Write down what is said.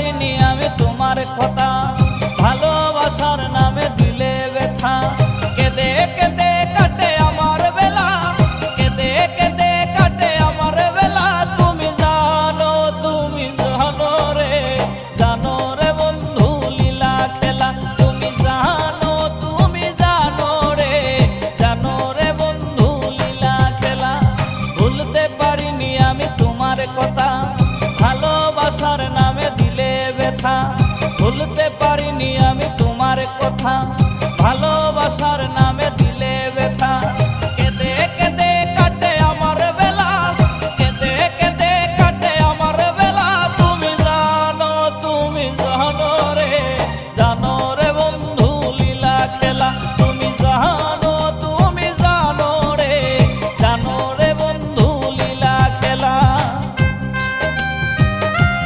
পারিনি আমি তোমার কথা, ভালোবাসার নামে দিলে ব্যথা। কেঁদে কেঁদে কাটে আমার বেলা, কেঁদে কেঁদে কাটে আমার বেলা। তুমি জানো রে, জানো রে বন্ধু লীলা খেলা। তুমি জানো রে, জানো রে বন্ধু লীলা খেলা। ভুলতে পারিনি আমি তোমার কথা, ভালোবাসার নামে দিলে ব্যথা। ভুলতে পারিনি আমি তোমার কথা।